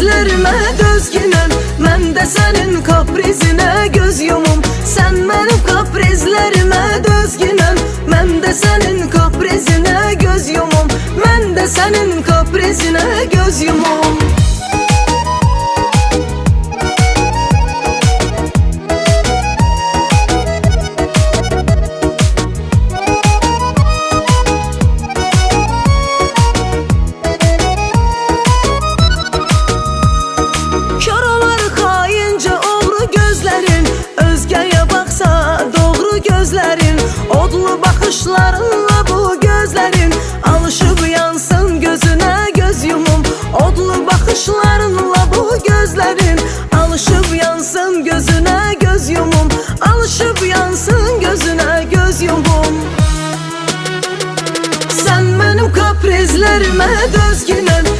kaprizlerimə dözgünəm. Mən də sənin kaprizinə göz yumum. Sən mənim kaprizlerimə dözgünəm. Mən də sənin kaprizinə göz yumum. Mən də sənin kaprizinə göz yumum. Odlu bakışlarınla bu gözlerin alışıp yansın gözüne göz yumum. Odlu bakışlarınla bu gözlerin alışıp yansın gözüne göz yumum. Alışıp yansın gözüne göz yumum. Sen benim kaprizlerime